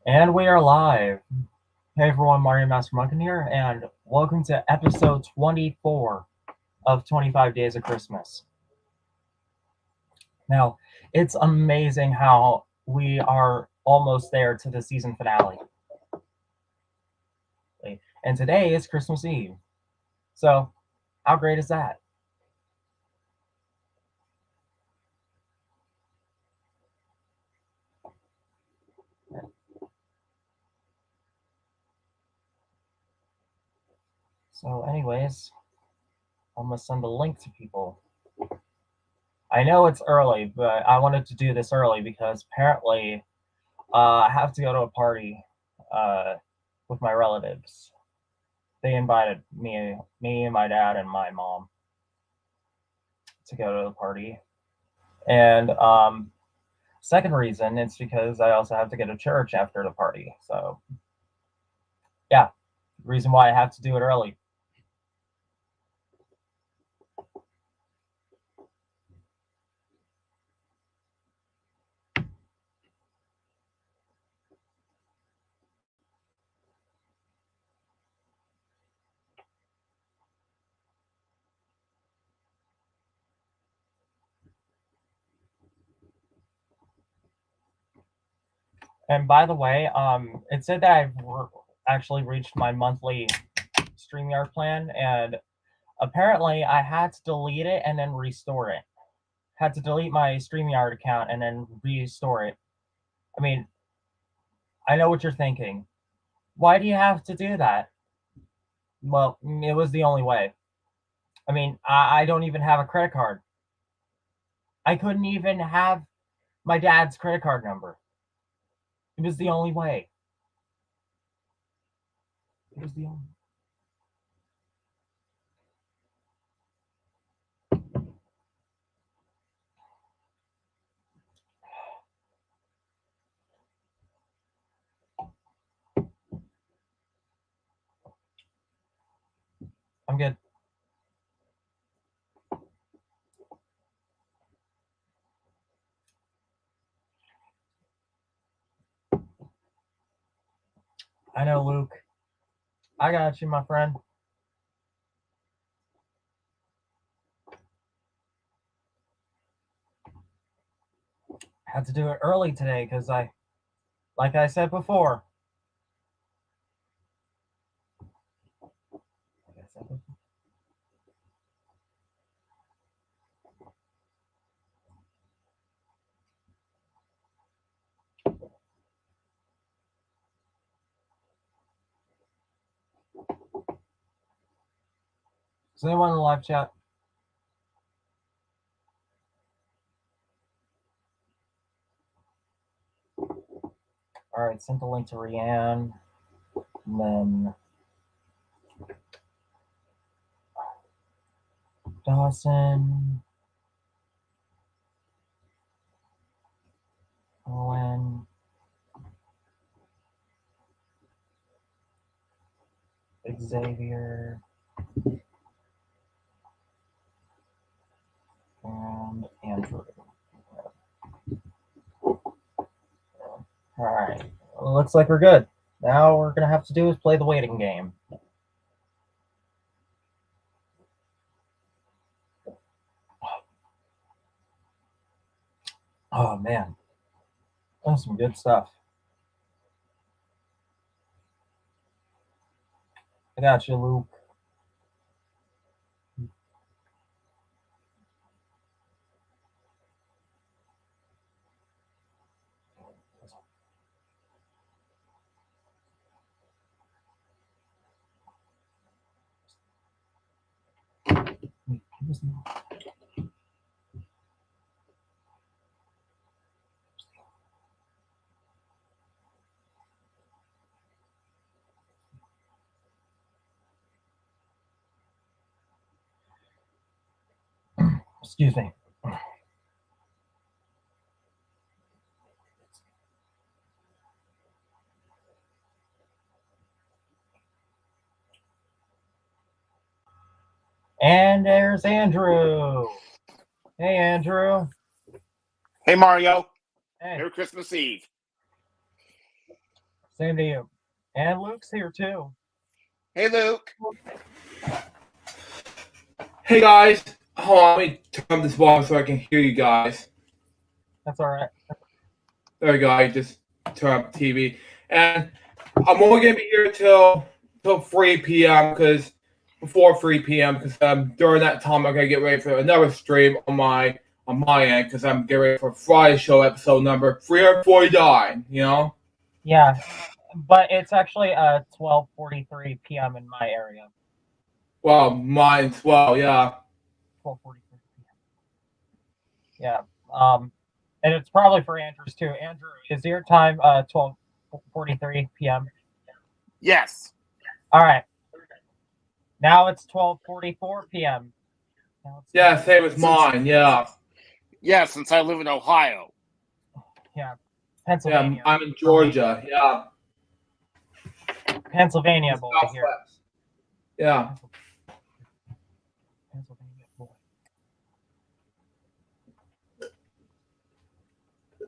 And we are live. Hey everyone, Mario Master Munkin here, and welcome to episode 24 of 25 Days of Christmas. Now, it's amazing how we are almost there to the season finale. And today is Christmas Eve. So, how great is that? So, anyways, I'm going to send a link to people. I know it's early, but I wanted to do this early because apparently I have to go to a party with my relatives. They invited me and my dad and my mom to go to the party. And second reason, it's because I also have to go to church after the party. So yeah, reason why I have to do it early. And by the way, it said that I've actually reached my monthly StreamYard plan, and apparently I had to delete it and then restore it. Had to delete my StreamYard account and then restore it. I mean, I know what you're thinking. Why do you have to do that? Well, it was the only way. I mean, I don't even have a credit card. I couldn't even have my dad's credit card number. It was the only way. It was the only. I'm good. I know, Luke. I got you, my friend. I had to do it early today because like I said before. Like I said before. Is anyone in the live chat? All right, sent the link to Rianne. And then Dawson. Owen. Xavier. And Andrew. All right. Looks like we're good. Now we're going to have to do is play the waiting game. Oh, man. That's some good stuff. I got you, Luke. Excuse me. And there's Andrew. Hey, Andrew. Hey, Mario. Hey. Merry Christmas Eve. Same to you. And Luke's here too. Hey, Luke. Hey guys, hold on, let me turn this volume so I can hear you guys. That's all right. There we go, I just turn up the TV. And I'm only going to be here till 3 p.m. because before 3 p.m. because during that time I'm going to get ready for another stream on my end because I'm getting ready for Friday show episode number 349, you know? Yeah, but it's actually 12:43 p.m. in my area. Well, mine as well, yeah. 12:43 p.m. Yeah. And it's probably for Andrew's too. Andrew, is your time 12:43 p.m.? Yes. All right. Now it's 12:44 p.m. Yeah, same as mine, yeah. Yeah, since I live in Ohio. Yeah. Pennsylvania. Yeah, I'm in Georgia, yeah. Pennsylvania boy here. Yeah. Pennsylvania boy.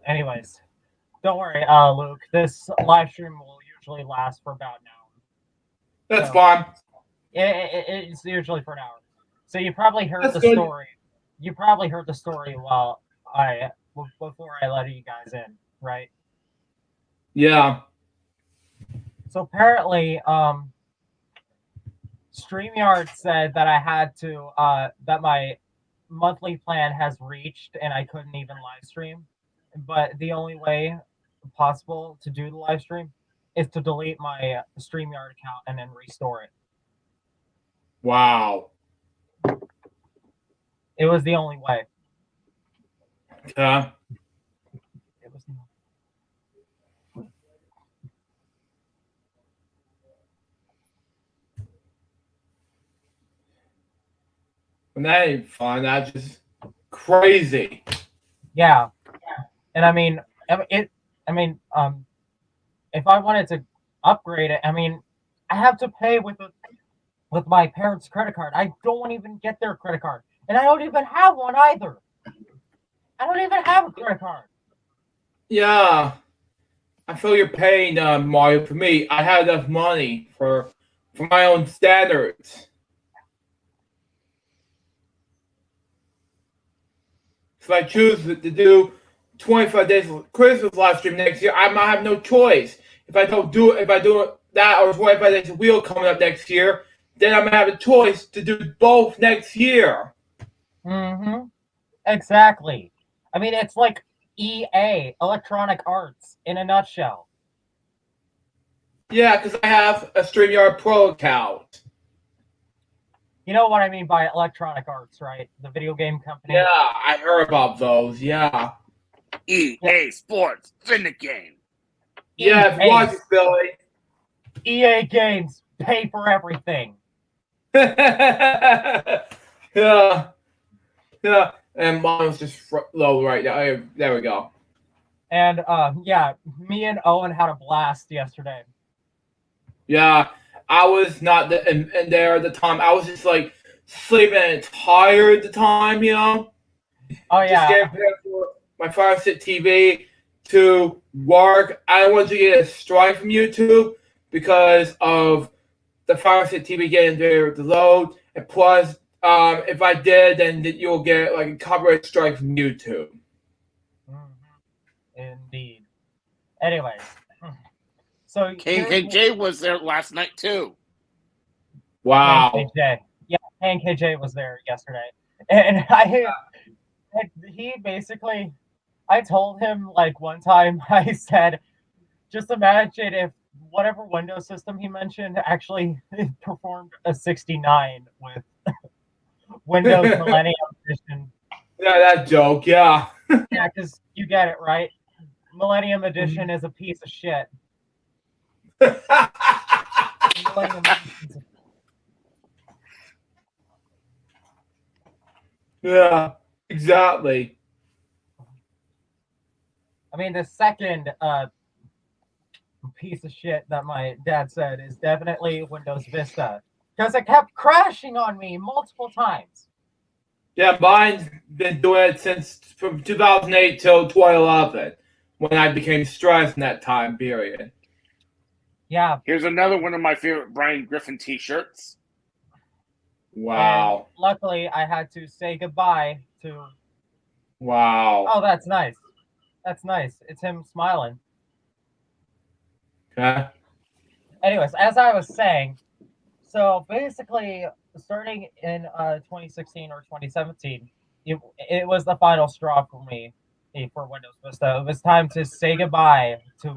Anyways, don't worry, Luke. This live stream will usually last for about an hour. That's fine. It's usually for an hour. So you probably heard That's the good. story. You probably heard the story before I let you guys in, right? Yeah. So apparently, StreamYard said that I had to that my monthly plan has reached and I couldn't even live stream. But the only way possible to do the live stream is to delete my StreamYard account and then restore it. Wow. It was the only way. Okay. It was the And that ain't fun. That's just crazy. Yeah. And I mean, if I wanted to upgrade it, I mean, I have to pay with my parents' credit card. I don't even get their credit card, and I don't even have one either. I don't even have a credit card. Yeah. I feel your pain, Mario. For me, I had enough money for my own standards. If I choose to do 25 days of Christmas live stream next year, I might have no choice. If I do that or 25 days of Wheel coming up next year, then I'm gonna have a choice to do both next year. Mm-hmm. Exactly. I mean, it's like EA, Electronic Arts, in a nutshell. Yeah, because I have a StreamYard Pro account. You know what I mean by Electronic Arts, right? The video game company. Yeah, I heard about those. Yeah. EA Sports, fin game. Yeah, watch it, Billy. EA Games, pay for everything. Yeah. And mine's just low right now. There we go. And yeah, me and Owen had a blast yesterday. Yeah, I was not in there at the time. I was just like sleeping and tired at the time, you know? Oh, yeah. Just getting prepared for my Fire Stick TV to work. I wanted to get a strike from YouTube because of the Fire Stick TV getting there to load. And plus, if I did, then you'll get like a copyright strike from YouTube. Mm-hmm. Indeed. Anyways, so KJ was there last night too. Wow. KJ. Yeah, KJ was there yesterday, and he basically, I told him like one time, I said, just imagine if whatever Windows system he mentioned actually performed a 69 with Windows Millennium Edition. Yeah, that joke, yeah. Yeah, because you get it, right? Millennium Edition is a piece of shit. Yeah, exactly. I mean, the second piece of shit that my dad said is definitely Windows Vista, because it kept crashing on me multiple times. Yeah, mine's been doing it since from 2008 till 2011 when I became stressed in that time period. Yeah. Here's another one of my favorite Brian Griffin T-shirts. Wow. And luckily, I had to say goodbye to. Wow. Oh, that's nice. That's nice. It's him smiling. Okay. Anyways, as I was saying, so basically, starting in 2016 or 2017, it was the final straw for me for Windows Vista. It was time to say goodbye to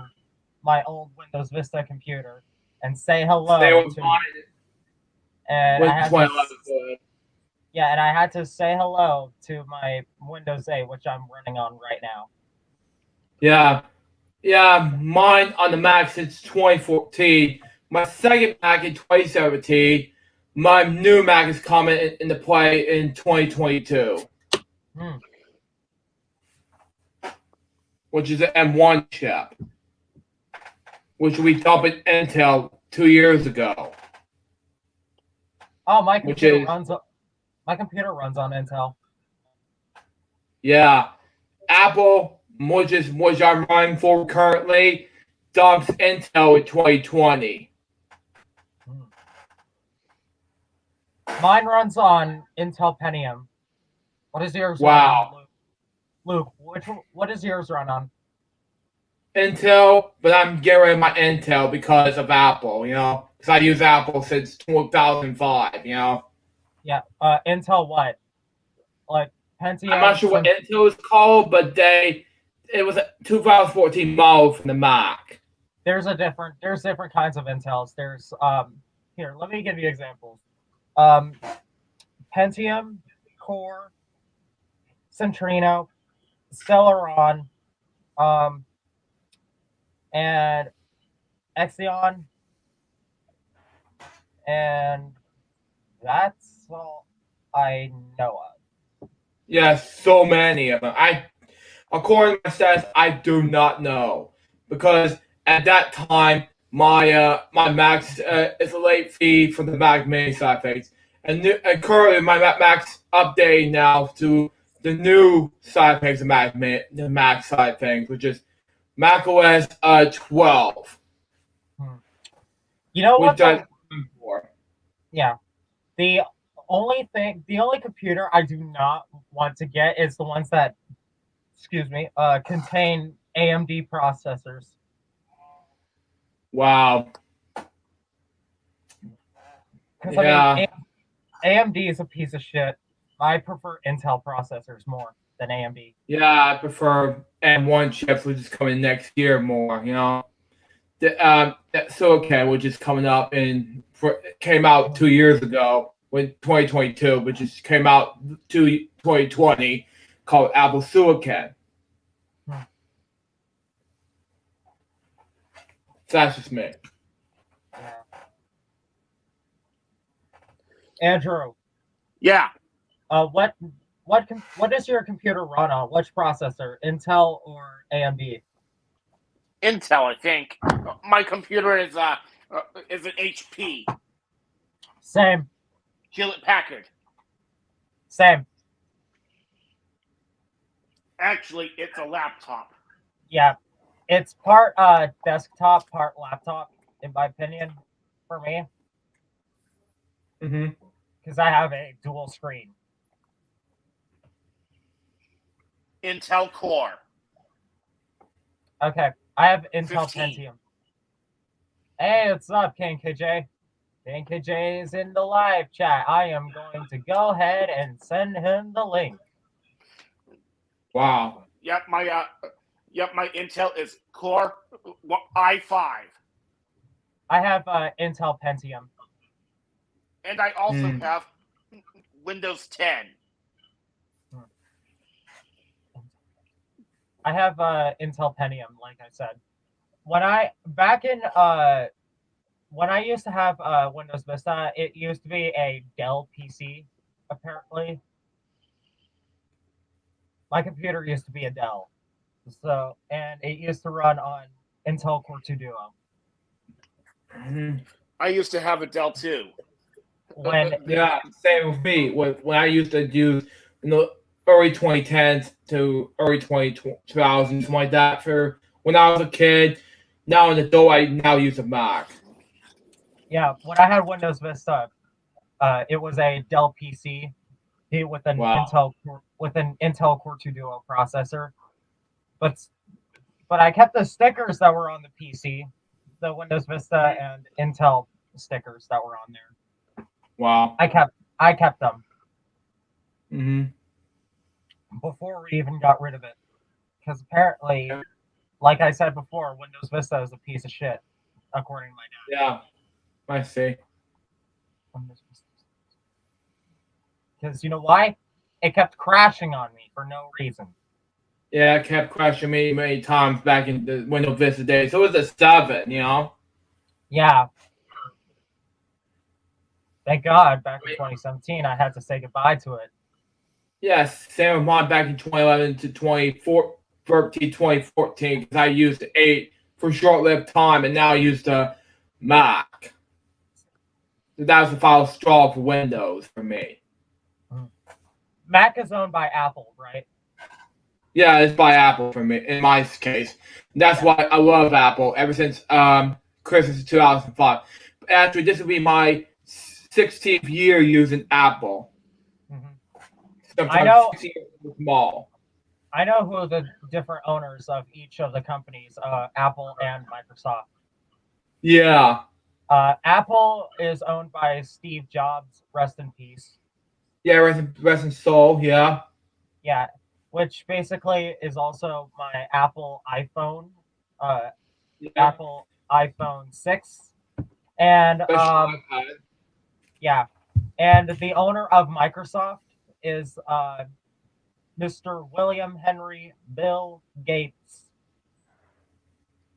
my old Windows Vista computer and say hello Stay with to. mine. And I had to, 2011. yeah, and I had to say hello to my Windows 8, which I'm running on right now. Yeah. Yeah, mine on the Mac since 2014. My second Mac in 2017. My new Mac is coming into play in 2022, Hmm. which is an M1 chip, which we dumped at Intel 2 years ago. Oh, my Which computer is- runs. My computer runs on Intel. Yeah, Apple, which I'm running for currently, dumps Intel in 2020. Mine runs on Intel Pentium. What is yours Wow. run on, Luke? What does yours run on? Intel, but I'm getting rid of my Intel because of Apple, because I use Apple since 2005, Yeah, Intel what? Like Pentium? I'm not sure what Intel is called, but it was a 2014 model from the Mac. There's different kinds of Intels. There's here, let me give you examples. Pentium, Core, Centrino, Celeron, and Exeon, and that's all I know of. Yeah, so many of them. According to my stats, I do not know because at that time my Max is a late fee for the Mac Mini side things, and currently my Mac's updating now to the new side things, the Mac side things, which is Mac OS 12. You know what? Which I'm looking for. Yeah. The only computer I do not want to get is the ones that, contain AMD processors. Wow. Because Yeah. I mean, AMD is a piece of shit. I prefer Intel processors more than AMD. Yeah, I prefer M1 chips, which is coming next year more, Silicon, which is coming up came out 2 years ago, when 2022, which just came out 2020, called Apple Silicon. So that's just me. Yeah. Andrew. Yeah. What does your computer run on? Which processor, Intel or AMD? Intel, I think. My computer is an HP. Same. Hewlett Packard. Same. Actually, it's a laptop. Yeah, it's part desktop, part laptop, in my opinion, for me. Mm-hmm. Because I have a dual screen. Intel Core. Okay, I have Intel 15. Pentium. Hey, what's up, KJ? KJ is in the live chat. I am going to go ahead and send him the link. Wow. Yep, my Intel is Core i5. I have Intel Pentium. And I also have Windows 10. I have Intel Pentium, like I said. When I used to have Windows Vista, it used to be a Dell PC, apparently. My computer used to be a Dell. And it used to run on Intel Core 2 Duo. Mm-hmm. I used to have a Dell too. Yeah, same with me. When I used to use in the early 2010s to early 2000s, something like that, for when I was a kid, Now in the door, I now use a Mac. Yeah, when I had Windows Vista, it was a Dell PC with an Wow. Intel Core 2 Duo processor. But I kept the stickers that were on the PC, the Windows Vista and Intel stickers that were on there. Wow. I kept them Mm-hmm. before we even got rid of it, because apparently, like I said before, Windows Vista is a piece of shit, according to my dad. Yeah, I see. Because you know why? It kept crashing on me for no reason. Yeah, it kept crashing me many times back in the Windows Vista days. So it was a 7, you know? Yeah. Thank God, back in 2017, I had to say goodbye to it. Yes, same with mine back in 2011 to 2014, because I used 8 for short-lived time, and now I use the Mac. So that was the final straw for Windows for me. Mac is owned by Apple, right? Yeah, it's by Apple for me, in my case. And that's why I love Apple ever since Christmas of 2005. Actually, this will be my 16th year using Apple. Mm-hmm. I know. Small. I know who the different owners of each of the companies, Apple and Microsoft. Yeah. Apple is owned by Steve Jobs, rest in peace. Yeah, rest in soul, yeah. Yeah, which basically is also my Apple iPhone, Apple iPhone 6. And yeah, and the owner of Microsoft is Mr. William Henry Bill Gates.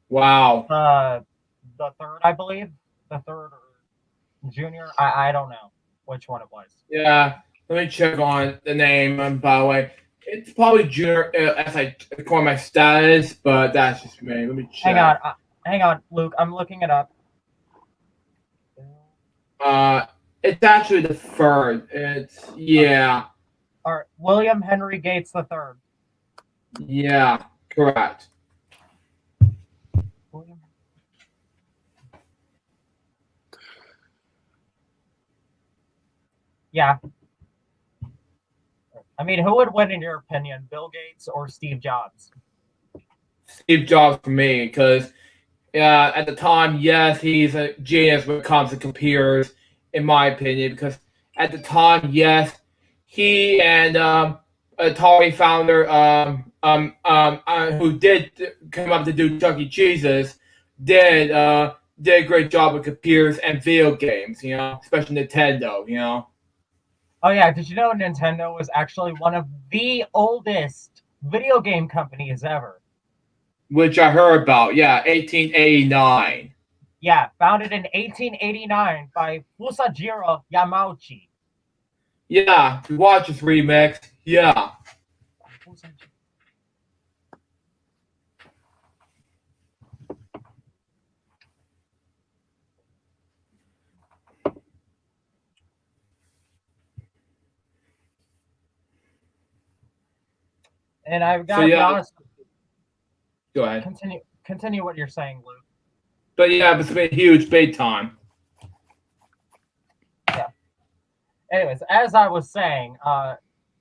Wow. The third, I believe. The third or junior. I don't know which one it was. Yeah, let me check on the name. By the way, it's probably junior as I call my status, but that's just me. Let me check. Hang on, Luke. I'm looking it up. It's actually the third. It's All right, William Henry Gates the third. Yeah, correct. Yeah. I mean, who would win in your opinion, Bill Gates or Steve Jobs? Steve Jobs for me, because at the time, yes, he's a genius when it comes to computers, in my opinion, because at the time, yes, he and Atari founder who did come up to do Chuck E. Cheese's did a great job with computers and video games, you know, especially Nintendo, you know. Oh yeah, did you know Nintendo was actually one of the oldest video game companies ever? Which I heard about, yeah, 1889. Yeah, founded in 1889 by Fusajiro Yamauchi. Yeah, to watch this remix, yeah. And I've got to be honest. Go ahead. Continue what you're saying, Luke. But yeah, it's been huge, big time. Yeah. Anyways, as I was saying,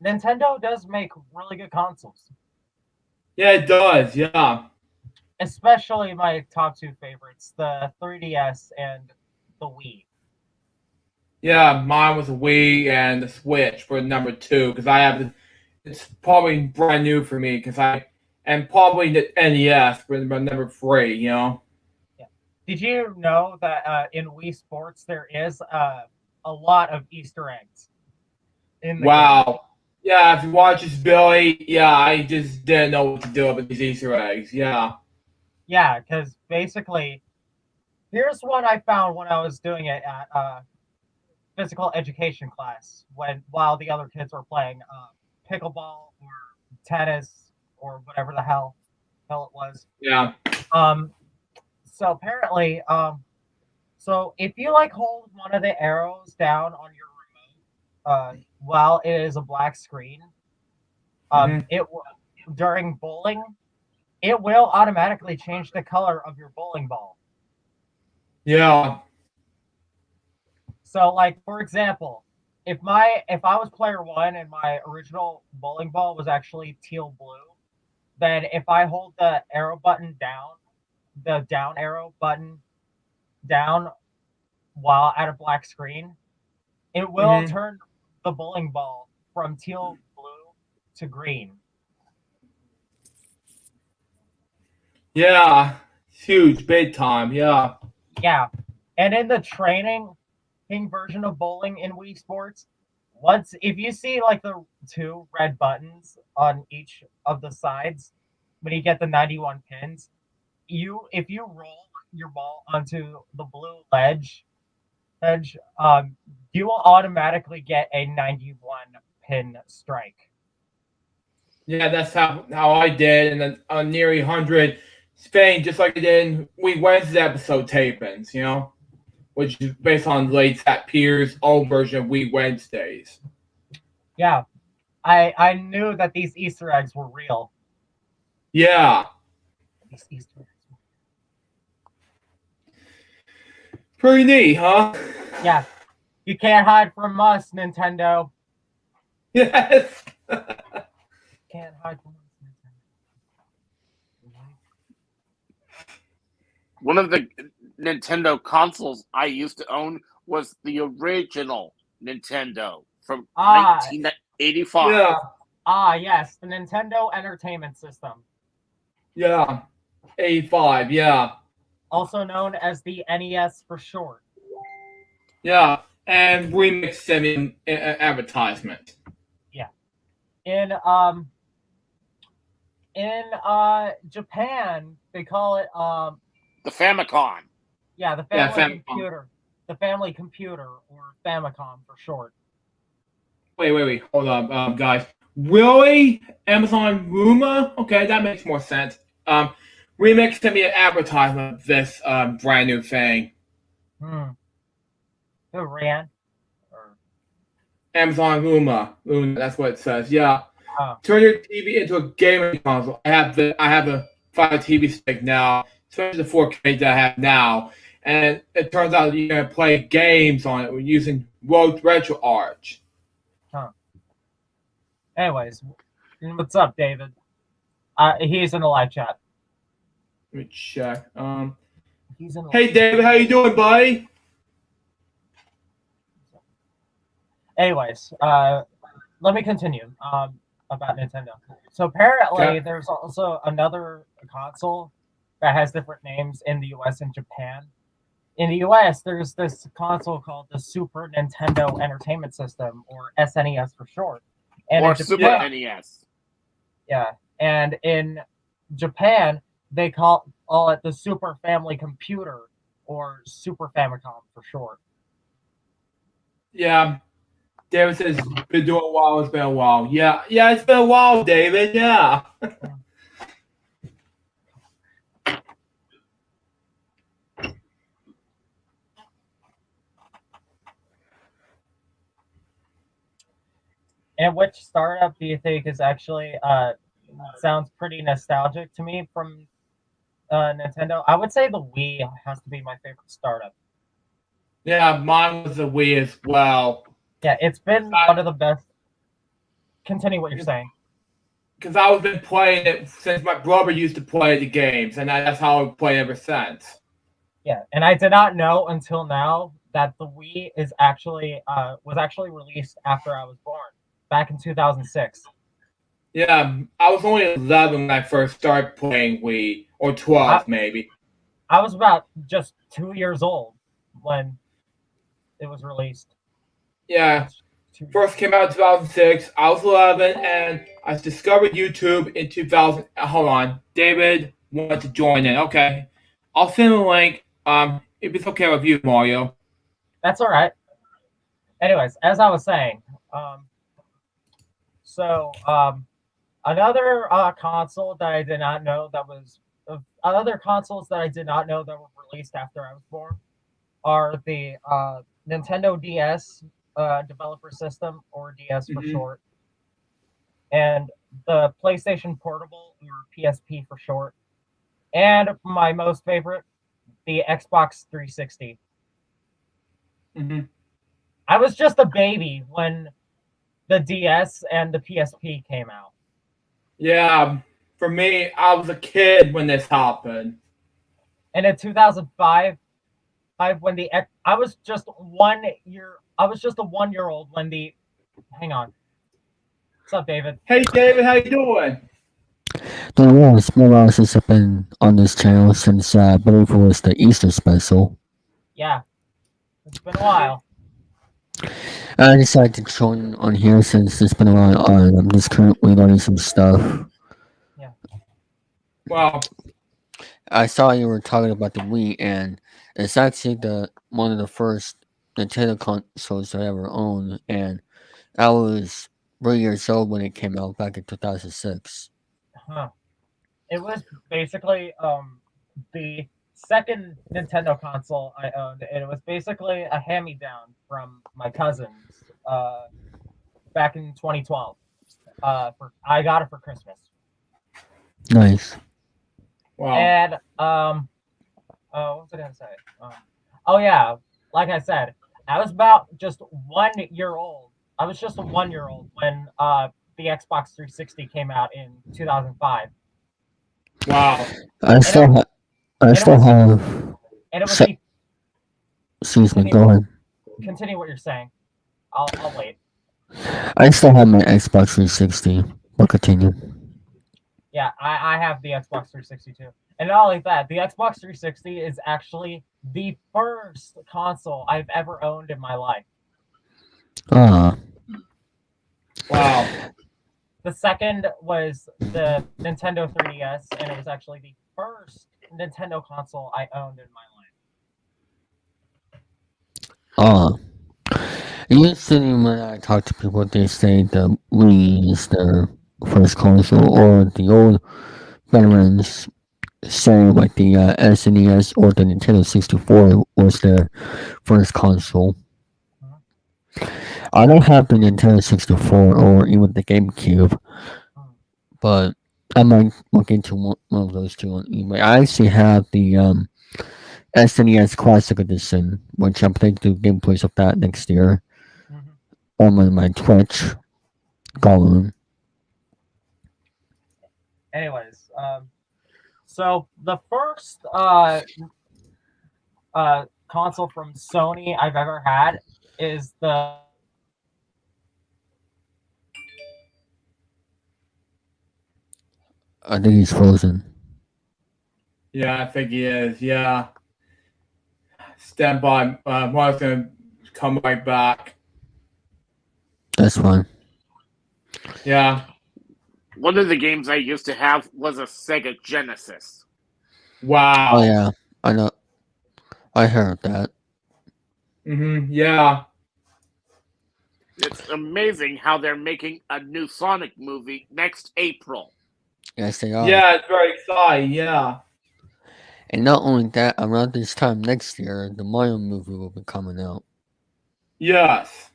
Nintendo does make really good consoles. Yeah, it does. Yeah. Especially my top two favorites, the 3DS and the Wii. Yeah, mine was a Wii and the Switch for number 2 because I have. It's probably brand new for me and probably the NES for number 3. You know. Yeah. Did you know that in Wii Sports there is a lot of Easter eggs? Wow. Game? Yeah, if you watch this, Billy, yeah, I just didn't know what to do with these Easter eggs. Yeah. Yeah, because basically, here's what I found when I was doing it at physical education class while the other kids were playing pickleball or tennis or whatever the hell it was. Yeah. So apparently, so if you like hold one of the arrows down on your remote while it is a black screen, it during bowling, it will automatically change the color of your bowling ball. Yeah. So, like for example, if I was player one and my original bowling ball was actually teal blue, then if I hold the arrow button down, the down arrow button down while at a black screen, it will Mhm. turn the bowling ball from teal blue to green. Yeah. It's huge, big time. Yeah. Yeah. And in the training version of bowling in Wii Sports, once if you see like the two red buttons on each of the sides when you get the 91 pins, if you roll your ball onto the blue edge, you will automatically get a 91 pin strike. Yeah, that's how I did, and then on nearly 100 Spain, just like I did in Week Wednesday episode tapings, which is based on late Sat Pier's old version of Week Wednesdays. Yeah, I knew that these Easter eggs were real. Yeah. These Easter eggs. Pretty neat, huh? Yeah, you can't hide from us, Nintendo. Yes. Can't hide from us, Nintendo. One of the Nintendo consoles I used to own was the original Nintendo from Ah. 1985. Yeah. Yes, the Nintendo Entertainment System, Yeah. 85, yeah. also known as the NES for short. Yeah. And remix semi advertisement. Yeah. In Japan, they call it The Famicom. yeah, the Yeah, family Famicom. computer. The family computer, or Famicom for short. Wait. Hold on, guys. Really? Amazon Rumor? Okay, that makes more sense. Remix sent me an advertisement of this brand new thing. Who ran? Or, Amazon Rumor. That's what it says. Yeah. oh. Turn your TV into a gaming console. I have a Fire TV stick now, especially the 4K that I have now. And it turns out you can play games on it using Road Retro Arch. Anyways, what's up, David? He's in the live chat. Let me check. He's in. Hey David, how you doing, buddy? Anyways, let me continue about Nintendo. So apparently, Okay. there's also another console that has different names in the U.S. and Japan. In the U.S., there's this console called the Super Nintendo Entertainment System, or SNES for short. And Or in Super Japan, NES. yeah, and in Japan, they call it the Super Family Computer, or Super Famicom for short. Yeah. David says been doing a while. It's been a while. Yeah, it's been a while, David. Yeah. And which startup do you think is actually sounds pretty nostalgic to me from Nintendo? I would say the Wii has to be my favorite startup. Yeah, mine was a Wii as well. Yeah, it's been one of the best. Continue what you're saying. Because I've been playing it since my brother used to play the games, and that's how I've played ever since. Yeah, and I did not know until now that the Wii is actually was actually released after I was born, back in 2006. Yeah, I was only 11 when I first started playing Wii, or 12 maybe. I was about just 2 years old when it was released. Yeah, first came out in 2006. I was 11, and I discovered YouTube in 2000. Hold on, David wanted to join in. Okay, I'll send a link. If it's okay with you, Mario. That's all right. Anyways, as I was saying, another console that I did not know that was other consoles that I did not know that were released after I was born are the Nintendo DS developer system, or DS for short. And the PlayStation Portable, or PSP for short, and my most favorite, the Xbox 360. Hmm. I was just a baby when the DS and the PSP came out. Yeah, for me, I was a kid when this happened. And in 2005, when I was just a 1 year old when the hang on. What's up, David? Hey, David, how you doing? Doing well. It's been a while since I've been on this channel since I believe it was the Easter special. Yeah, it's been a while. I decided to join on here since it's been a while on. I'm just currently learning some stuff. Well, I saw you were talking about the Wii, and it's actually the one of the first Nintendo consoles I ever owned, and I was 3 years old when it came out back in 2006. Huh. It was basically the second Nintendo console I owned, and it was basically a hand-me-down from my cousins back in 2012. I got it for Christmas, Nice. wow. and what was I gonna say? Oh yeah, like I said, I was about just 1 year old. I was just a 1 year old when the Xbox 360 came out in 2005, Wow. I and still, it, I and it still was have. and it was So, the excuse me. continue, Go ahead. continue what you're saying. I'll wait. I still have my Xbox 360. But continue. Yeah, I have the Xbox 360 too. And not only that, the Xbox 360 is actually the first console I've ever owned in my life. Ah, Wow. The second was the Nintendo 3DS, and it was actually the first Nintendo console I owned in my life. ah. Usually, when I talk to people, they say the Wii is their first console, or the old veterans say like the SNES or the Nintendo 64 was their first console. I don't have the Nintendo 64 or even the GameCube, but I might look into one of those two on eBay. I actually have the SNES Classic Edition, which I'm planning to do gameplays of that next year on my Twitch column. Anyways, so the first console from Sony I've ever had is the I think he's frozen. Yeah, I think he is. Yeah. Stand by. Mark's going to come right back. That's fine. Yeah. One of the games I used to have was a Sega Genesis. Wow. Oh yeah, I know. I heard that. Yeah. It's amazing how they're making a new Sonic movie next April. Yes, they are. Yeah, it's very exciting. Yeah. And not only that, around this time next year, the Mario movie will be coming out. Yes.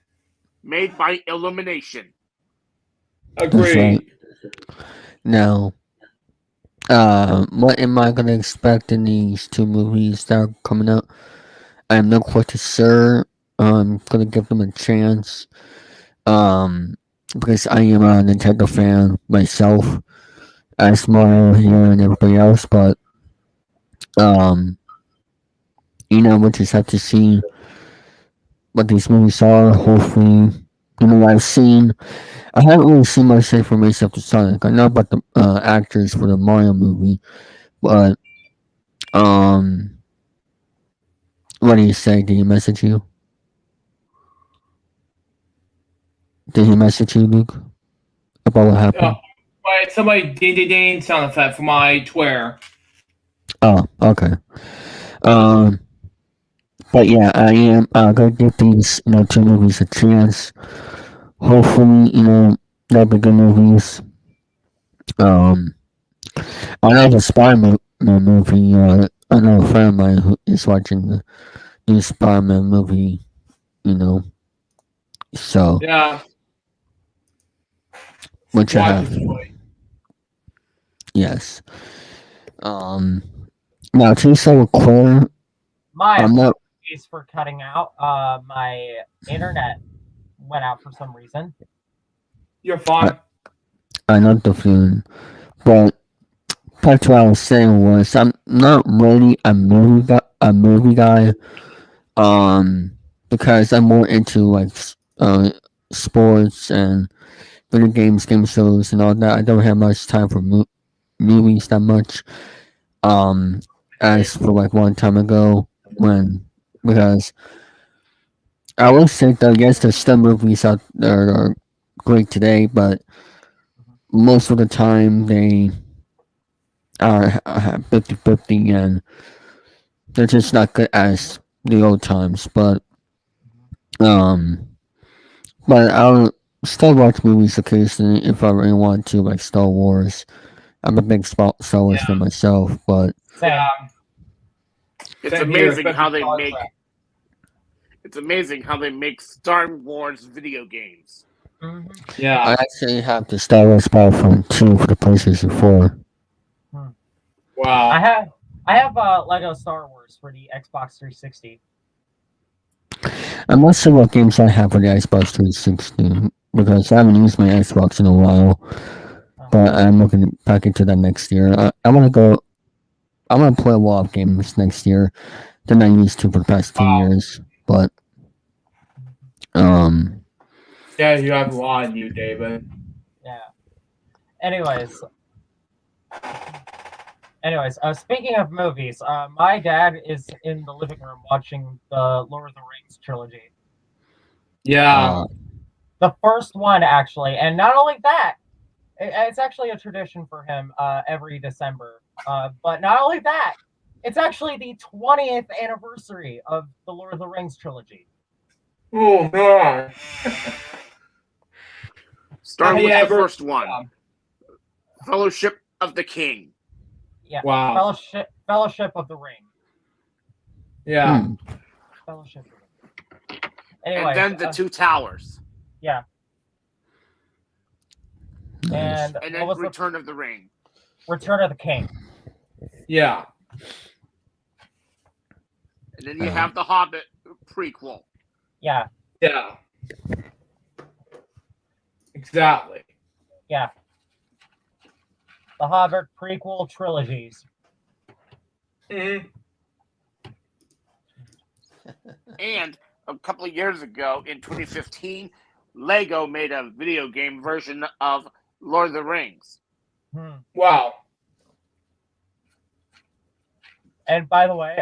Made by Illumination. That's right. Agreed. Now, what am I gonna expect in these two movies that are coming out? I am not quite sure. I'm gonna give them a chance. Because I am a Nintendo fan myself, as Mario here and everybody else, but we just have to see what these movies are. Hopefully, I haven't really seen much information of the Sonic. I know about the actors for the Mario movie, but what do you say? Did he message you? Did he message you, Luke, about what happened? Wait, somebody ding sound effect for my Twitter. Oh, okay. But yeah, I am gonna give these two movies a chance. Hopefully, they'll be good movies. I know the Spider-Man movie. I know a friend of mine who is watching the new Spider-Man movie. So Yeah. which I Watch have. this play. Yes. Now to be so clear, My I'm not. apologies for cutting out. My internet went out for some reason. You're fine. I'm not the feeling, but back to what I was saying was I'm not really a movie guy. Because I'm more into like sports and video games, game shows, and all that. I don't have much time for movies that much. Um, as for like one time ago when because I will say that yes, there's still movies out there that are great today, but most of the time they are 50-50 and they're just not good as the old times. Um, but I'll still watch movies occasionally if I really want to, like Star Wars. I'm a big Star Wars fan myself, but Same. Yeah. It's Same here, amazing how especially they Star make. Trek. It's amazing how they make Star Wars video games. Mhm. I Yeah. actually have the Star Wars Battlefront 2 for the PlayStation 4. Wow. I have Lego Star Wars for the Xbox 360. I'm not sure what games I have for the Xbox 360 because I haven't used my Xbox in a while, but I'm looking back into that next year. I want to go. I want to play a lot of games next year than I used to for the past 2 years, but Yeah, you have a lot on you, David. Yeah. Anyways, speaking of movies, my dad is in the living room watching the Lord of the Rings trilogy. Yeah. The first one, actually. And not only that, it's actually a tradition for him every December. But not only that, it's actually the 20th anniversary of the Lord of the Rings trilogy. Oh man. Starting with Yeah, the first one, Fellowship of the King. Yeah. Wow. Fellowship of the Ring. Yeah. Fellowship of the Ring. Anyways, And then the Two Towers. Yeah. nice. And And what then was Return of the Ring. Return of the King. Yeah. And then you have the Hobbit prequel. Yeah. Yeah. Exactly. Yeah. The Hobbit prequel trilogies. Mm-hmm. And a couple of years ago, in 2015, Lego made a video game version of Lord of the Rings. Wow. And by the way,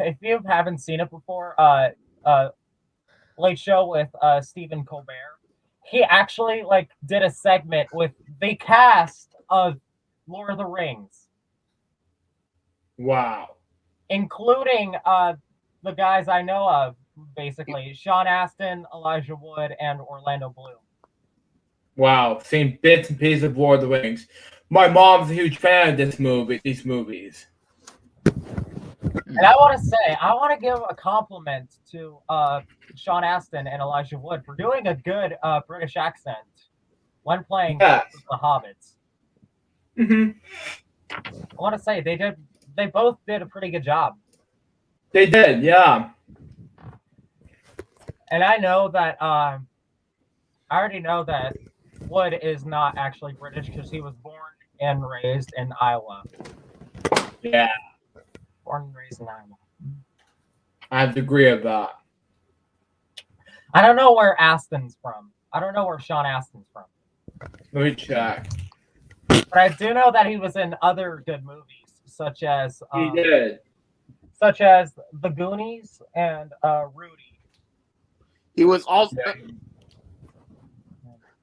if you haven't seen it before, Late Show with Stephen Colbert, he actually did a segment with the cast of Lord of the Rings, Wow. including the guys I know of, basically Sean Astin, Elijah Wood, and Orlando Bloom. Wow. Seen bits and pieces of Lord of the Rings. My mom's a huge fan of these movies. And I want to give a compliment to Sean Astin and Elijah Wood for doing a good British accent when playing Yes. the Hobbits. Mm-hmm. I want to say they both did a pretty good job. They did, yeah. And I know that I already know that Wood is not actually British because he was born and raised in Iowa. Yeah. Born and raised in Iowa. I have to agree with that. I don't know where Aston's from. I don't know where Sean Aston's from. Let me check. But I do know that he was in other good movies, such as He did. such as The Goonies and Rudy. He was also Yeah.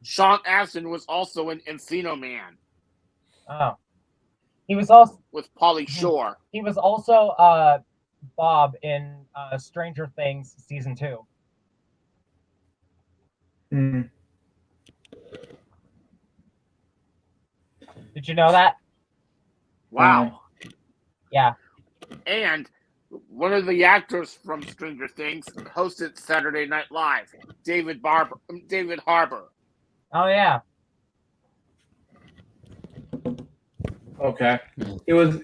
Sean Astin was also in Encino Man Oh, he was also with Pauly Shore. he was also Bob in Stranger Things season 2. Mm. Did you know that? Wow. Yeah. And one of the actors from Stranger Things hosted Saturday Night Live, David Harbour. Oh yeah. Okay. Yeah. He was.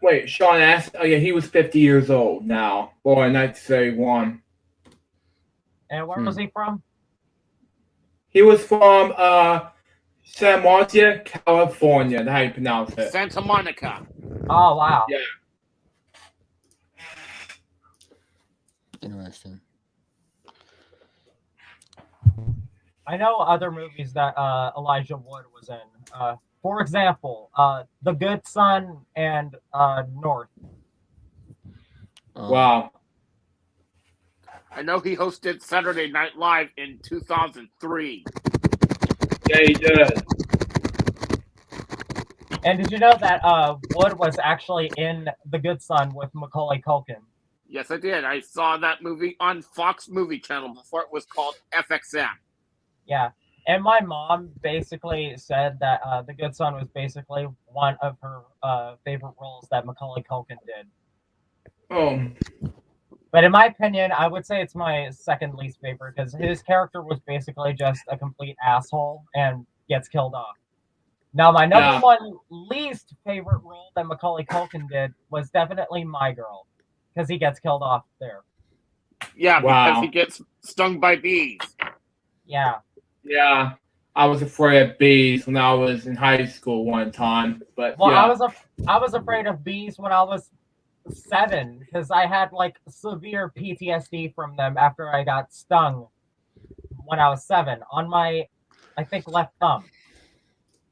Wait, Sean S. Oh yeah, he was 50 years old now, born in 1971. And where was he from? He was from San Martin, California. That's how you pronounce it. Santa Monica. Oh wow. Yeah. Interesting. I know other movies that Elijah Wood was in. For example, The Good Son and North. Wow. I know he hosted Saturday Night Live in 2003. Yeah, he did. And did you know that Wood was actually in The Good Son with Macaulay Culkin? Yes, I did. I saw that movie on Fox Movie Channel before it was called FXM. Yeah. And my mom basically said that The Good Son was basically one of her favorite roles that Macaulay Culkin did. But in my opinion, I would say it's my second least favorite because his character was basically just a complete asshole and gets killed off. Now, my number one least favorite role that Macaulay Culkin did was definitely My Girl because he gets killed off there. Yeah, Wow. because he gets stung by bees. Yeah. Yeah. I was afraid of bees when I was in high school one time, but Well, yeah. I was afraid of bees when I was 7 because I had like severe PTSD from them after I got stung when I was 7 on my, I think, left thumb.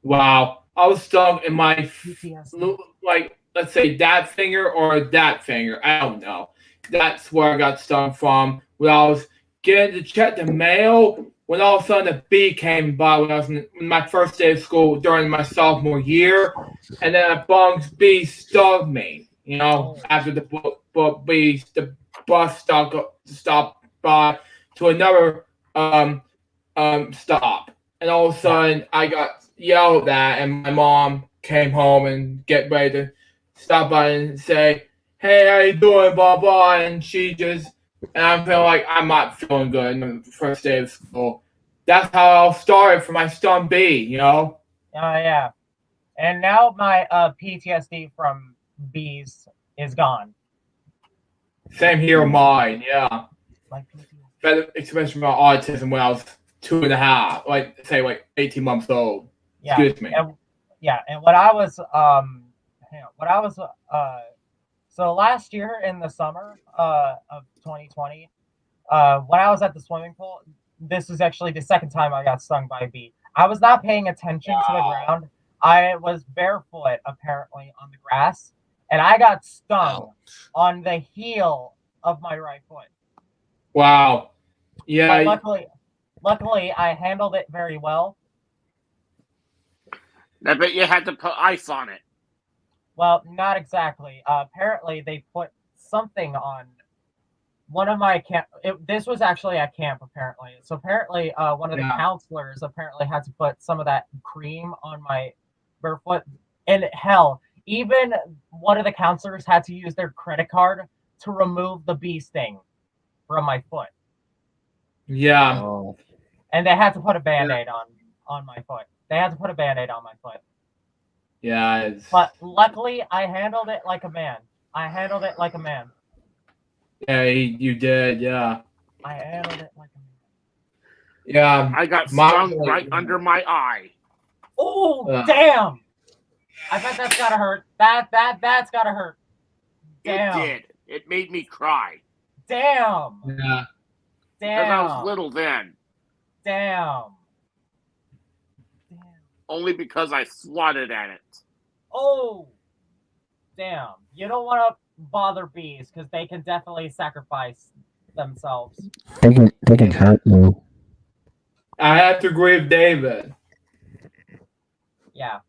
Wow. I was stung in my PTSD. like, let's say that finger or that finger. I don't know. That's where I got stung from when I was getting to check the mail. When all of a sudden a bee came by when I was in my first day of school during my sophomore year, and then a bee stung me. You know, after the bus stopped by to another stop, and all of a sudden I got yelled at, and my mom came home and get ready to stop by and say, "Hey, how you doing?" Blah blah, and she just. And I'm feeling like I'm not feeling good in the first day of school. That's how I started for my stung bee, you know? Yeah. And now my PTSD from bees is gone. Same here, mine, yeah. Like Better especially my autism when I was 2.5, like 18 months old. Yeah. Excuse me. And when I was so last year in the summer of 2020, when I was at the swimming pool, this is actually the second time I got stung by a bee. I was not paying attention to the ground. I was barefoot, apparently, on the grass, and I got stung on the heel of my right foot. Wow. Yeah. But luckily, I handled it very well. I bet you had to put ice on it. Well, not exactly. Apparently, they put something on one of my camp. This was actually at camp, apparently. So apparently, one of the counselors apparently had to put some of that cream on my barefoot. And hell, even one of the counselors had to use their credit card to remove the bee sting from my foot. Yeah. Oh. And they had to put a Band-Aid on my foot. They had to put a Band-Aid on my foot. Yeah. But luckily, I handled it like a man. Yeah, you did, yeah. I handled it like a man. Yeah. I got stung right under my eye. Oh, damn! I bet that's gotta hurt. That's gotta hurt. Damn. It did. It made me cry. Damn. Yeah. Because I was little then. Damn. Only because I swatted at it. Oh. Damn. You don't want to bother bees because they can definitely sacrifice themselves. They can hurt you. I have to agree with David. Yeah.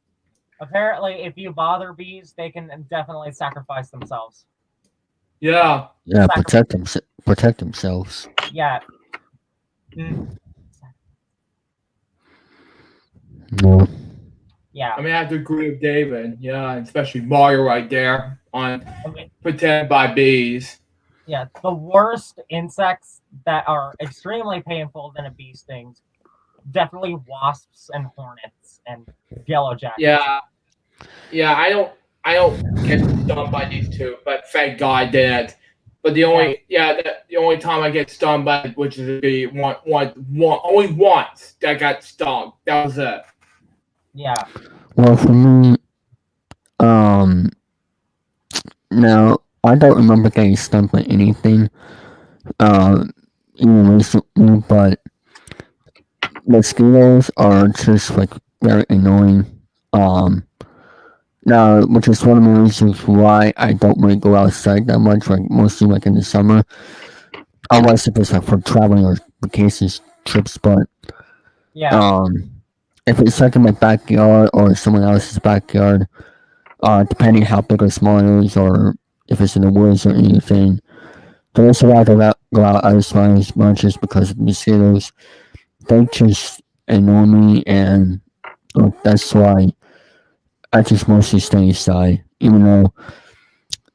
Apparently, if you bother bees, they can definitely sacrifice themselves. Yeah. Yeah, protect themselves. Yeah. No. Yeah. I mean, I have to agree with David. Yeah, especially Mario right there on Pretend by Bees. Yeah, the worst insects that are extremely painful than a bee stings, definitely wasps and hornets and yellow jackets. Yeah. Yeah, I don't get stung by these two, but thank God I didn't. But the only time I get stung by which is the only once that I got stung. That was it. Yeah. Well, for me, um, now I don't remember getting stung by anything, uh, even recently, but mosquitoes are just like very annoying. Um, Now, which is one of the reasons why I don't really go outside that much, like mostly like in the summer, unless if it's like for traveling or vacation trips. But Yeah. um, if it's like in my backyard or someone else's backyard, depending how big or small it is, or if it's in the woods or anything, the reason why I go out outside as much is because of the mosquitoes. They just annoy me, and that's why I just mostly stay inside, even though.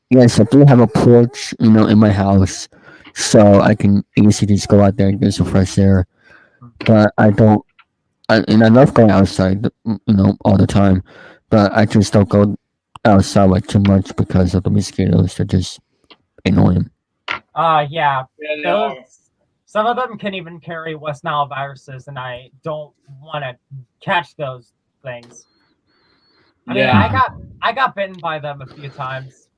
Yes, I do have a porch, in my house, so I can easily just go out there and get some fresh air. But I don't, and I love going outside, all the time. But I just don't go outside like too much because of the mosquitoes. They're just annoying. Yeah. Yeah, they Those. are. Some of them can even carry West Nile viruses, and I don't want to catch those things. I mean, Yeah. I got bitten by them a few times.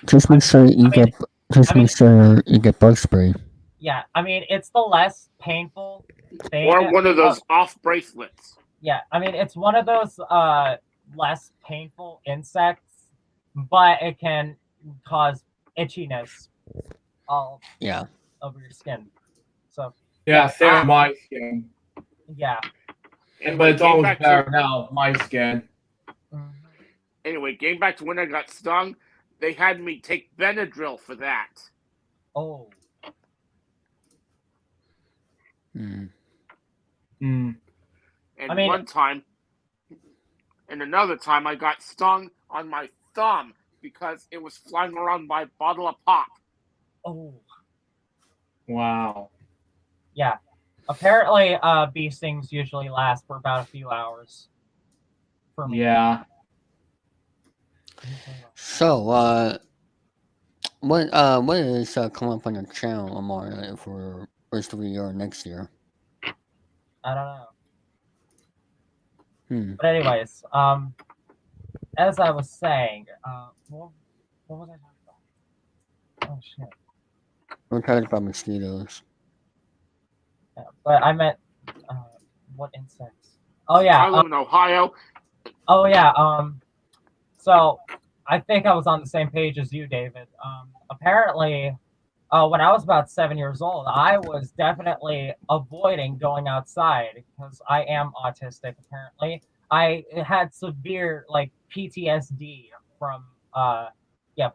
Just make sure you I mean, get, just I mean, make sure you get bug spray. yeah. I mean, it's the less painful thing. Or one of those off bracelets. Yeah. I mean, it's one of those less painful insects, but it can cause itchiness all Yeah. over your skin. So Yeah, same with my skin. yeah. But it's almost better now, my skin. Anyway, getting back to when I got stung, they had me take Benadryl for that. Oh. Mm. Mm. And one time, and another time, I got stung on my thumb because it was flying around my bottle of pop. Oh. Wow. Yeah. Apparently, bee stings usually last for about a few hours. For me. Yeah. So, what is coming up on your channel, Amara, for rest of the year or next year? I don't know. Hmm. But anyways, as I was saying, what was I talking about? Oh shit. We're talking about mosquitoes. Yeah, but I meant what insects? Oh yeah. I live in Ohio. Oh yeah. So I think I was on the same page as you, David. Apparently, when I was about 7 years old, I was definitely avoiding going outside because I am autistic. Apparently, I had severe like PTSD from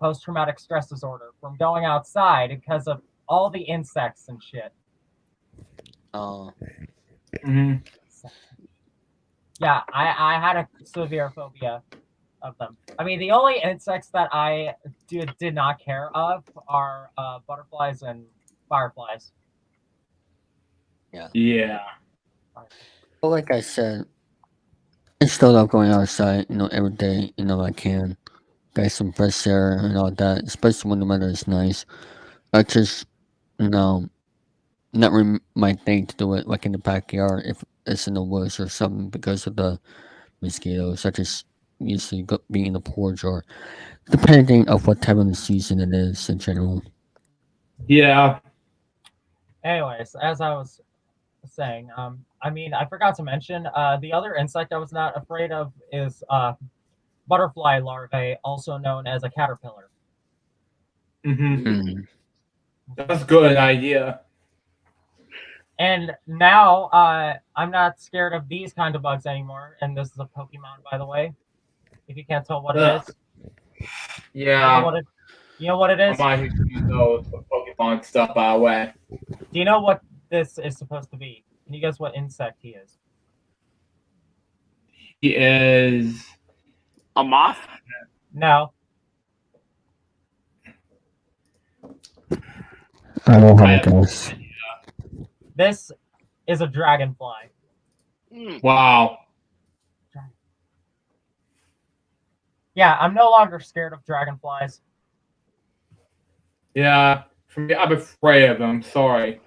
post traumatic stress disorder from going outside because of all the insects and shit. Oh. Mm-hmm. Yeah, I had a severe phobia of them. I mean, the only insects that I did not care of are butterflies and fireflies. Yeah. Yeah. Well, like I said, I still love going outside, every day, I can. Get some fresh air and all that, especially when the weather is nice. I just, you know, not my thing to do it like in the backyard if it's in the woods or something because of the mosquitoes. I just usually go be in the porch or depending of what time of the season it is in general. Yeah. Anyways, as I was saying, I mean, I forgot to mention, the other insect I was not afraid of is butterfly larvae, also known as a caterpillar. Mm-hmm. Mm. That's a good idea. And now I'm not scared of these kind of bugs anymore. And this is a Pokemon, by the way. If you can't tell what it is, Yeah. you know what it is? I might need to use those Pokemon stuff by the way. Do you know what this is supposed to be? Can you guess what insect he is? He is A moth? No. I don't I have have a guess. This is a dragonfly. Mm. Wow. Yeah, I'm no longer scared of dragonflies. Yeah, for me, I'm afraid of them. Sorry.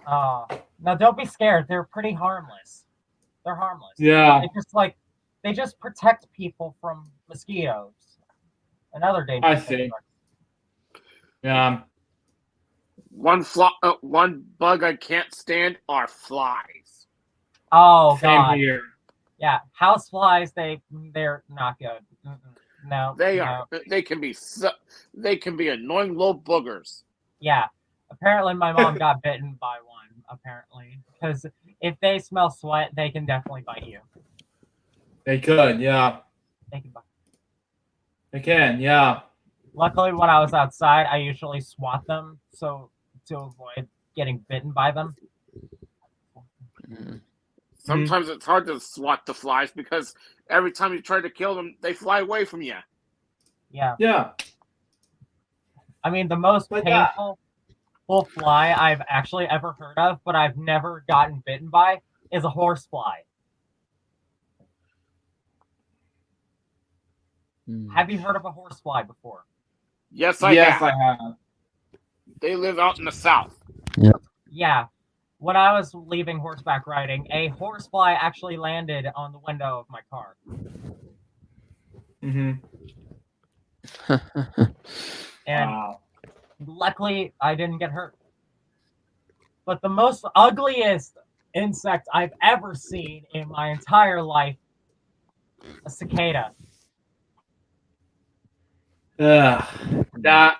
Now don't be scared. They're pretty harmless. They're harmless. Yeah, They just protect people from mosquitoes and other I dangerous see. insects. Yeah, One bug I can't stand are flies. Oh same god. here. Yeah, house flies. They're not good. Mm-mm. No, They no. are. They can be annoying little boogers. Yeah. Apparently, my mom got bitten by one. Apparently, because if they smell sweat, they can definitely bite you. They could. Yeah, They can bite. they can. Yeah. Luckily, when I was outside, I usually swat them so to avoid getting bitten by them. Sometimes it's hard to swat the flies because every time you try to kill them, they fly away from you. Yeah. Yeah. I mean, the most But yeah. painful fly I've actually ever heard of, but I've never gotten bitten by, is a horsefly. Have you heard of a horsefly before? Yes, I Yes, have. I have. They live out in the south. Yeah. When I was leaving horseback riding, a horsefly actually landed on the window of my car. Mm-hmm. And Wow. luckily, I didn't get hurt. But the most ugliest insect I've ever seen in my entire life, a cicada. That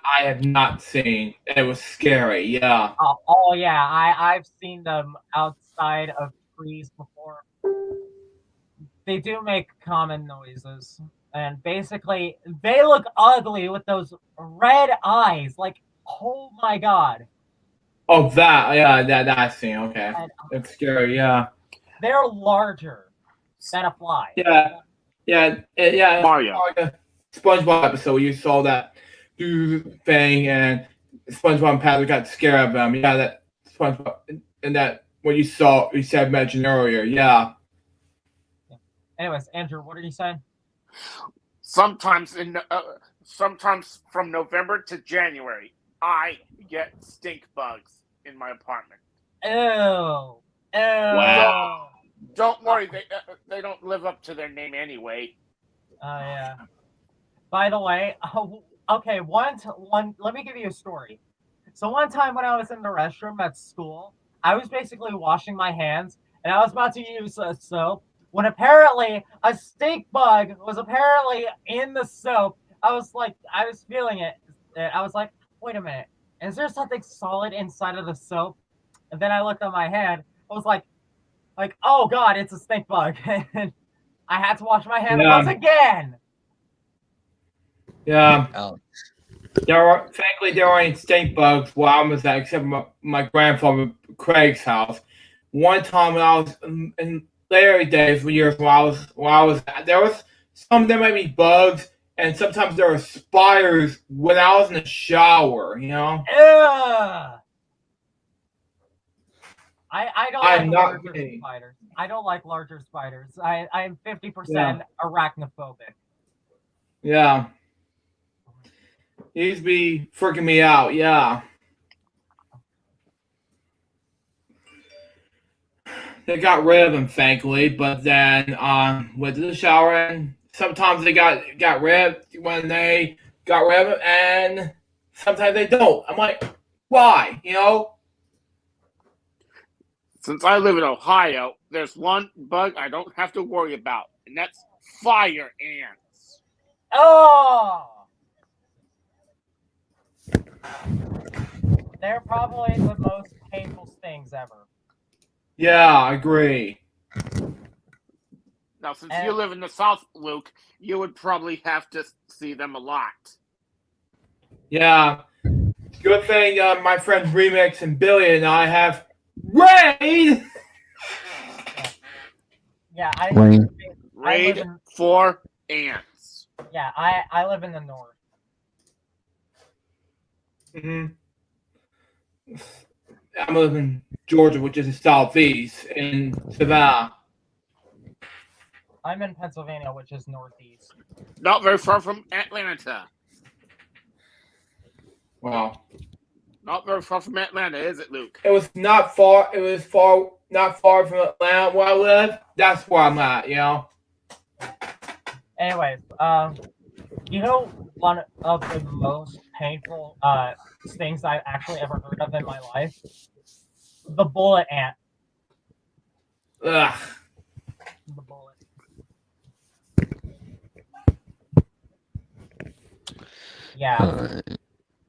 I have not seen. It was scary. Yeah. Oh yeah, I've seen them outside of trees before. They do make common noises, and basically they look ugly with those red eyes. Like, oh my god, Oh, that. Yeah, that I've seen. Okay. and It's scary. Yeah. they're larger than a fly. Yeah. Yeah. Yeah. Mario. Like a SpongeBob episode where you saw that dude thing and SpongeBob and Patrick got scared of them. Yeah, that SpongeBob and that what you said mentioned earlier. Yeah. Anyways, Andrew, what are you saying? Sometimes from November to January, I get stink bugs in my apartment. Ew. Wow. Don't worry, they don't live up to their name anyway. Oh yeah. By the way, okay, one. Let me give you a story. So one time when I was in the restroom at school, I was basically washing my hands, and I was about to use soap when apparently a stink bug was apparently in the soap. I was feeling it. And I was like, wait a minute, is there something solid inside of the soap? And then I looked at my hand. I was like, oh god, it's a stink bug, and I had to wash my hand once again. Yeah. Ouch. Thankfully, there aren't stink bugs where I was at, except my grandfather Craig's house. One time when I was in later days, years when I was there was there might be bugs, and sometimes there were spiders when I was in the shower. You know. Ugh. I don't I'm like not larger kidding. spiders. I don't like larger spiders. I am 50% arachnophobic. Yeah. It used to be freaking me out. Yeah. They got rid of them, thankfully, but then went to the shower, and sometimes they got rid when they got rid of them, and sometimes they don't. I'm like, why? You know? Since I live in Ohio, there's one bug I don't have to worry about, and that's fire ants. Oh! They're probably the most painful stings ever. Yeah, I agree. Now, since you live in the South, Luke, you would probably have to see them a lot. Yeah. Good thing my friends Remix and Billy and I have raid. Yeah, I Raid live in, for ants. yeah, I live in the north. Mm-hmm. I'm living in Georgia, which is the southeast in Savannah. I'm in Pennsylvania, which is northeast. Not very far from Atlanta. Wow. Not very far from Atlanta, is it, Luke? It was not far. It was not far from Atlanta where I live. That's where I'm at. You know. Anyways, you know, one of the most painful things I've actually ever heard of in my life? The bullet ant. Ugh. The bullet. Yeah.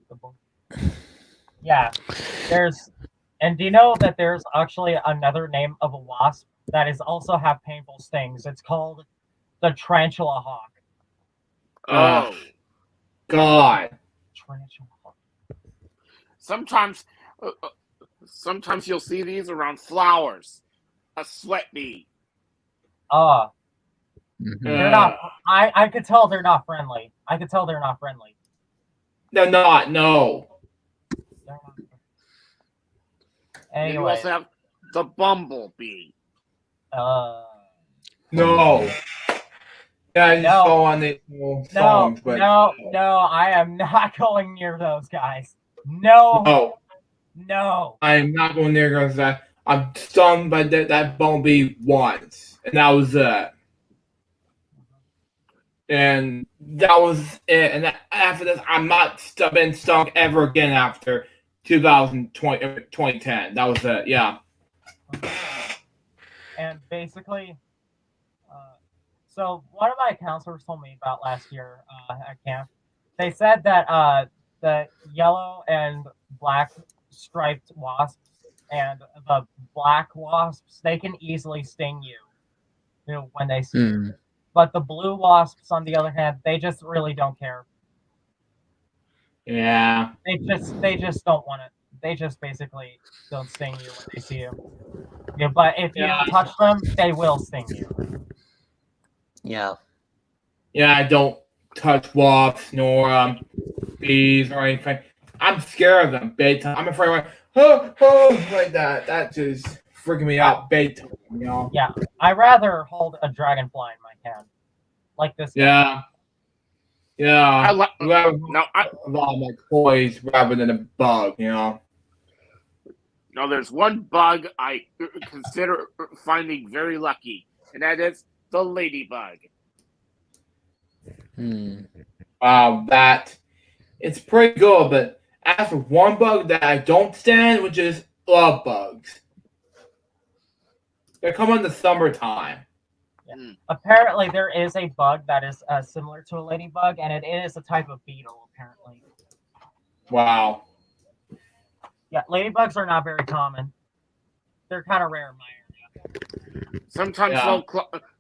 The bullet. Yeah. And do you know that there's actually another name of a wasp that is also have painful stings? It's called the tarantula hawk. Oh. God. Tarantula hawk. Sometimes you'll see these around flowers. A sweat bee. They're not. I could tell they're not friendly. They're not. No. They're not. And you Anyway, also have the bumblebee. No. Yeah, I just go on these little songs, but no, I am not going near those guys. No. I'm not going near because I'm stung by that bumblebee once, and that was it. And that was it. And after this, I'm not been stung ever again after 2010. That was it. Yeah. And basically, so one of my counselors told me about last year at camp. They said that the yellow and black striped wasps and the black wasps, they can easily sting you, when they see you. But the blue wasps, on the other hand, they just really don't care. Yeah. They just don't want it. They just basically don't sting you when they see you. Yeah, but if you touch them, they will sting you. Yeah. Yeah, I don't touch wasps nor bees or anything. I'm scared of them big time. I'm afraid like that. That just freaking me out big time, you know? Yeah, I'd rather hold a dragonfly in my hand. Like this guy. Yeah. A lot of my toys rather than a bug, you know? Now, there's one bug I consider finding very lucky, and that is the ladybug. Wow, it's pretty good, but as for one bug that I don't stand, which is love bugs. They come in the summertime. Yeah. Apparently, there is a bug that is similar to a ladybug, and it is a type of beetle, apparently. Wow. Yeah, ladybugs are not very common. They're kind of rare in my area.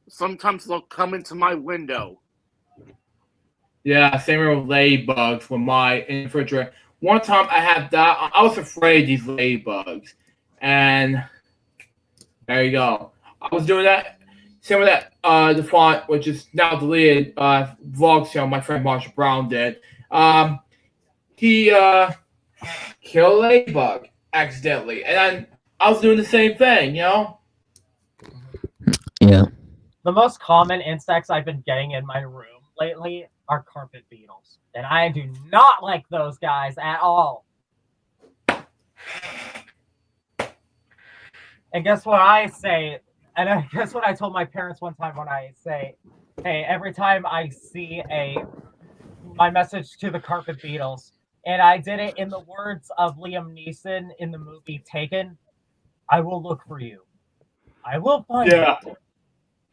Sometimes they'll come into my window. Yeah, same with ladybugs with my refrigerator. One time I had that. I was afraid of these ladybugs, and there you go. I was doing that. Same with that. The font, which is now deleted. Vlog channel my friend Marshall Brown did. He killed a ladybug accidentally, and then I was doing the same thing. You know. Yeah. The most common insects I've been getting in my room lately are carpet beetles, and I do not like those guys at all. And guess what I say? And I guess what I told my parents one time when I say, "Hey, every time I see my message to the carpet beetles," and I did it in the words of Liam Neeson in the movie Taken, "I will look for you. I will find you.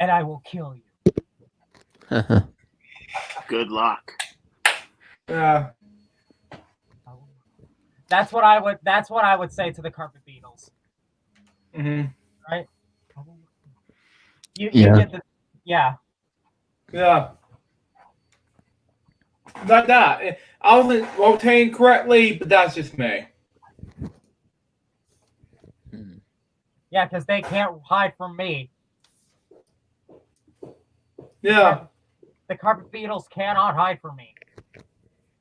And I will kill you." Good luck. Yeah. That's what I would say to the carpet beetles. Right? You get the Yeah. Like that. I wasn't rotating correctly, but that's just me. Yeah, because they can't hide from me. Yeah. The carpet beetles cannot hide from me.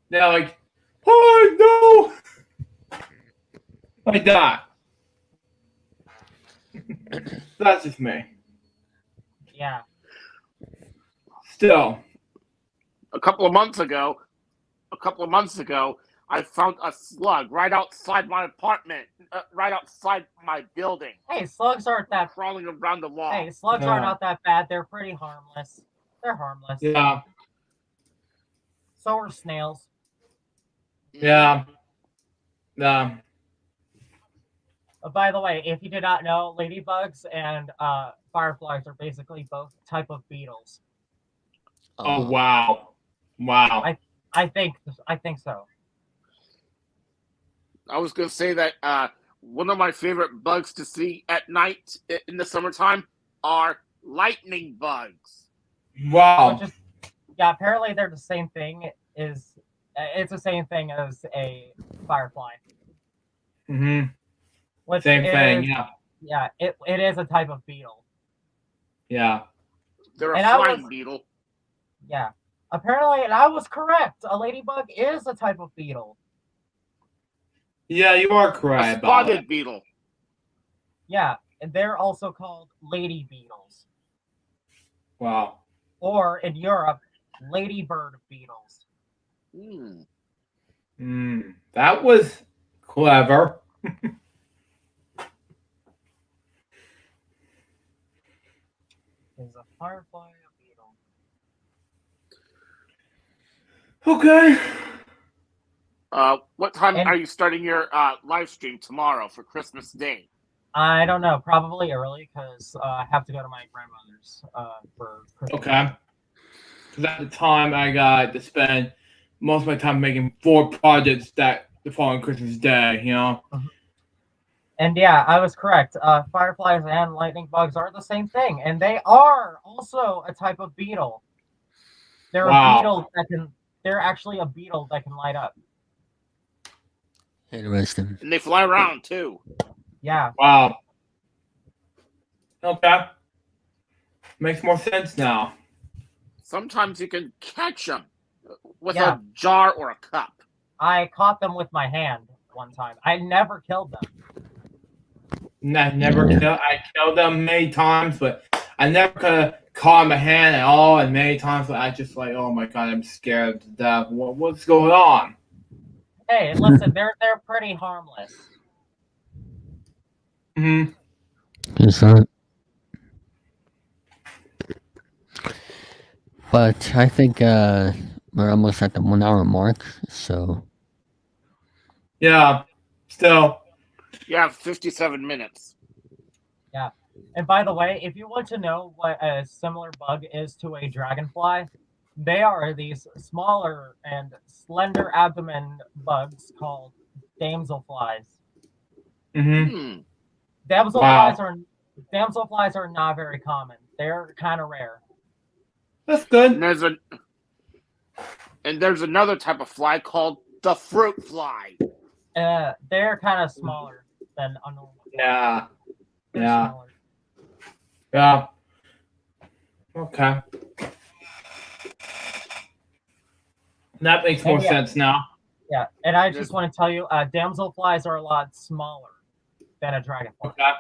They're like, oh no! Like that. That's just me. Yeah. still. A couple of months ago, I found a slug right outside my apartment, right outside my building, Hey, slugs aren't that. crawling around the wall. Hey, slugs are Yeah. not that bad. They're pretty harmless. They're harmless. Yeah. So are snails. Yeah. Yeah. By the way, if you did not know, ladybugs and fireflies are basically both type of beetles. Oh wow. Wow. I think so. I was going to say that one of my favorite bugs to see at night in the summertime are lightning bugs. Wow. Yeah, apparently they're the same thing. It's the same thing as a firefly. Mm-hmm. Which Same thing, is- yeah. Yeah, it is a type of beetle. Yeah. They're a And I flying was- beetle. Yeah. Apparently, and I was correct. A ladybug is a type of beetle. Yeah, you are A correct about spotted it. beetle. Yeah, and they're also called lady beetles. Wow. Or in Europe, ladybird beetles. That was clever. Is a firefly a beetle? Okay. What time And- are you starting your live stream tomorrow for Christmas Day? I don't know. Probably early because I have to go to my grandmother's for Christmas. Okay. Because at the time, I got to spend most of my time making 4 projects that the following Christmas Day, you know? And yeah, I was correct. Fireflies and lightning bugs are the same thing, and they are also a type of beetle. They're Wow. a beetle that can. They're actually a beetle that can light up. Interesting. And they fly around too. Yeah, Wow. Okay. Makes more sense now. Sometimes you can catch them with Yeah. a jar or a cup. I caught them with my hand one time. I never killed them. I killed them many times, but I never could have caught my hand at all. And many times, I just like, oh my god, I'm scared to death. What's going on? Hey, listen, they're pretty harmless. Mm-hmm. Is that? But I think we're almost at the 1 hour mark, so Yeah. Still. You have 57 minutes. And by the way, if you want to know what a similar bug is to a dragonfly, they are these smaller and slender abdomen bugs called damselflies. Mm-hmm. Damselflies are not very common. They're kind of rare. That's good. And there's another type of fly called the fruit fly. They're kind of smaller than a normal fly. Yeah. They're Yeah. smaller. Yeah. Okay. That makes more And yeah. sense now. Yeah, and I just want to tell you, damselflies are a lot smaller than a dragonfly. Okay.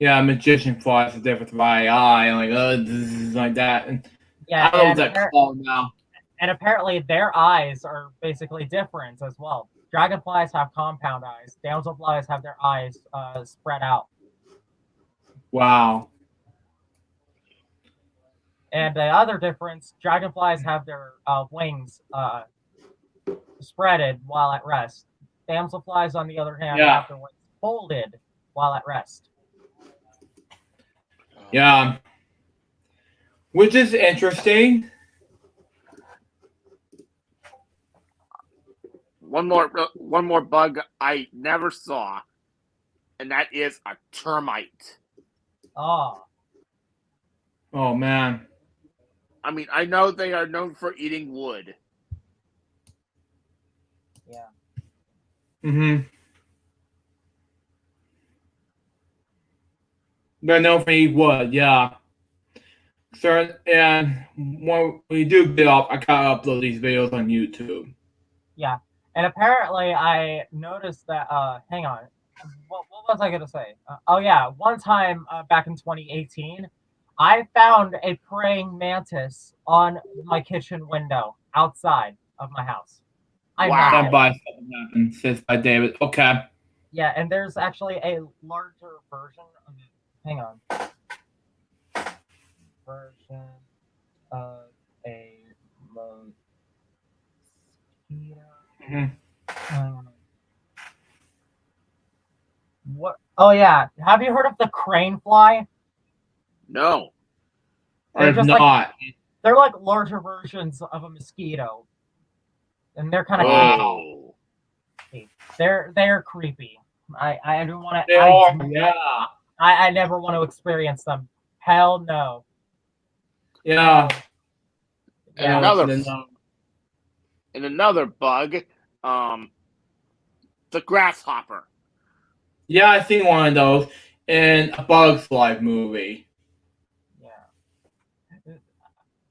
Yeah, magician flies are different to my eye, like this is like that. And Yeah, I don't know what that's called now. and apparently their eyes are basically different as well. Dragonflies have compound eyes. Damselflies have their eyes spread out. Wow. And the other difference, dragonflies have their wings spreaded while at rest. Damselflies, on the other hand, Yeah. have their wings folded while at rest. Yeah. Which is interesting. One more bug I never saw, and that is a termite. Oh, Oh man. I mean, I know they are known for eating wood. yeah. Mm-hmm. They're known for eating wood, yeah. So, and when we do get up, I gotta upload these videos on YouTube. Yeah. And apparently I noticed that, hang on. What was I going to say? Oh, yeah. One time back in 2018, I found a praying mantis on my kitchen window outside of my house. I'm Wow. not Stand kidding. by, something happened. Says by David. Okay. Yeah, and there's actually a larger version of it. Hang on. Version of a mosquito. Mhm. What? Oh yeah. Have you heard of the crane fly? No. They're If just not, they're like larger versions of a mosquito, and they're kind of Whoa. creepy. They're creepy. I don't want they to. are. Yeah. I never want to experience them. Hell no. Yeah. And Yeah. another bug, the grasshopper. Yeah, I seen one of those in a Bugs Life movie. Yeah.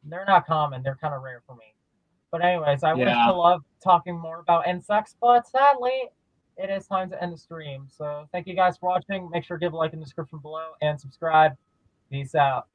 They're not common. They're kind of rare for me. But anyways, I wish Yeah. to love talking more about insects, but sadly, it is time to end the stream. So thank you guys for watching. Make sure to give a like in the description below and subscribe. Peace out.